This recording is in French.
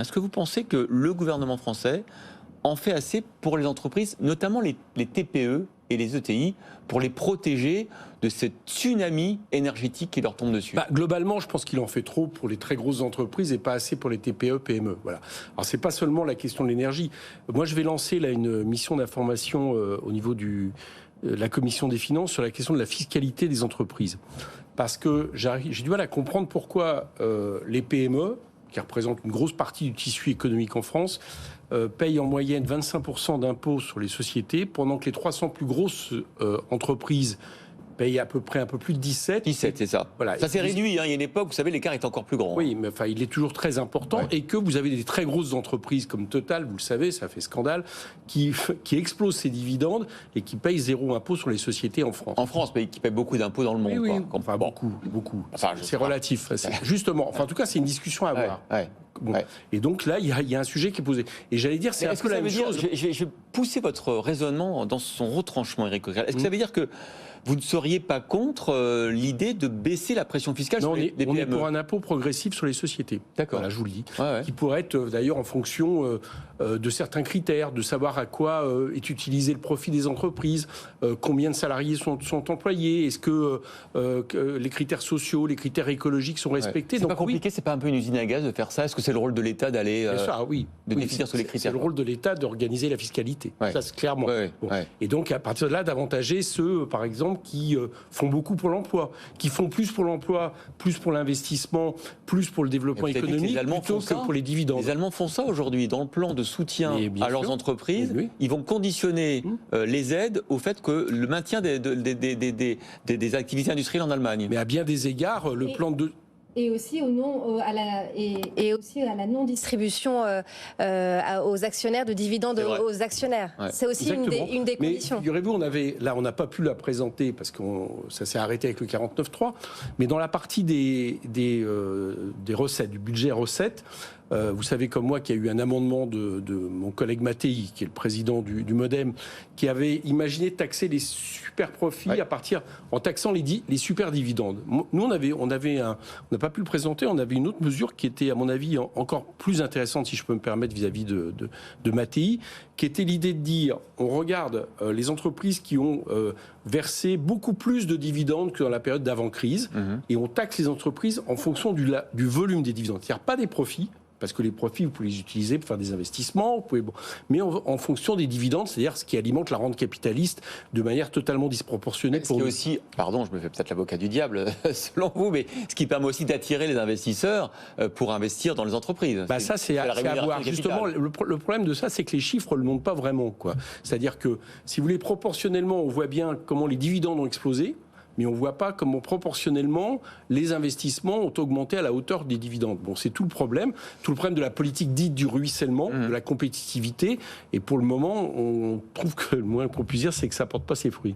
Est-ce que vous pensez que le gouvernement français en fait assez pour les entreprises, notamment les TPE et les ETI, pour les protéger de ce tsunami énergétique qui leur tombe dessus? Globalement, je pense qu'il en fait trop pour les très grosses entreprises et pas assez pour les TPE, PME. Voilà. Alors, c'est pas seulement la question de l'énergie. Moi, je vais lancer là une mission d'information au niveau de la Commission des finances sur la question de la fiscalité des entreprises. Parce que j'ai du mal à comprendre pourquoi les PME, qui représentent une grosse partie du tissu économique en France, payent en moyenne 25% d'impôts sur les sociétés, pendant que les 300 plus grosses entreprises payent à peu près un peu plus de 17. 17, c'est ça. Voilà. Ça s'est réduit, hein. Il y a une époque, vous savez, l'écart est encore plus grand. Oui, mais enfin, il est toujours très important. Ouais. Et que vous avez des très grosses entreprises comme Total, vous le savez, ça fait scandale, qui explosent ses dividendes et qui payent 0 impôt sur les sociétés en France. En France, mais qui payent beaucoup d'impôts dans le monde. Oui, quoi. Enfin, beaucoup. Enfin, c'est relatif. Justement, enfin, en tout cas, c'est une discussion à avoir. Bon. Et donc là, il y a un sujet qui est posé. Et j'allais dire, c'est un peu la même chose. Je vais pousser votre raisonnement dans son retranchement, Éric Coquerel. Est-ce que ça veut dire que vous ne seriez pas contre l'idée de baisser la pression fiscale sur les PME? On est pour un impôt progressif sur les sociétés. D'accord. Voilà, je vous le dis. Qui pourrait être d'ailleurs en fonction de certains critères, de savoir à quoi est utilisé le profit des entreprises, combien de salariés sont employés, est-ce que les critères sociaux, les critères écologiques sont respectés. C'est pas compliqué, c'est pas un peu une usine à gaz de faire ça? Est-ce que c'est le rôle de l'État d'aller définir tous les critères? C'est le rôle de l'État d'organiser la fiscalité. Ça, c'est clairement. Et donc, à partir de là, d'avantager ceux, par exemple, qui font beaucoup pour l'emploi, qui font plus pour l'emploi, plus pour l'investissement, plus pour le développement économique, plutôt que pour les dividendes. Les Allemands font ça aujourd'hui. Dans le plan de soutien à leurs entreprises, ils vont conditionner les aides au fait que le maintien des activités industrielles en Allemagne. Mais à bien des égards, le plan de... Et aussi, à la non-distribution aux actionnaires de dividendes aux actionnaires. C'est aussi une des conditions. Mais figurez-vous, on n'a pas pu la présenter parce que ça s'est arrêté avec le 49.3, mais dans la partie des recettes, du budget recettes, vous savez comme moi qu'il y a eu un amendement de mon collègue Mattei, qui est le président du MoDem, qui avait imaginé de taxer les super profits en taxant les super dividendes. Nous, on n'a pas pu le présenter, on avait une autre mesure qui était, à mon avis, encore plus intéressante, si je peux me permettre, vis-à-vis de Mattei, qui était l'idée de dire, on regarde les entreprises qui ont versé beaucoup plus de dividendes que dans la période d'avant-crise, et on taxe les entreprises en fonction du volume des dividendes. C'est-à-dire pas des profits, parce que les profits, vous pouvez les utiliser pour faire des investissements, mais en fonction des dividendes, c'est-à-dire ce qui alimente la rente capitaliste de manière totalement disproportionnée. Ce qui est aussi, pardon, je me fais peut-être l'avocat du diable, selon vous, mais ce qui permet aussi d'attirer les investisseurs pour investir dans les entreprises. Ça, c'est à voir. Justement, le problème de ça, c'est que les chiffres ne le montrent pas vraiment, quoi. C'est-à-dire que, si vous voulez, proportionnellement, on voit bien comment les dividendes ont explosé, mais on ne voit pas comment proportionnellement les investissements ont augmenté à la hauteur des dividendes. Bon, c'est tout le problème de la politique dite du ruissellement, de la compétitivité, et pour le moment, on trouve que le moins qu'on puisse dire, c'est que ça ne porte pas ses fruits.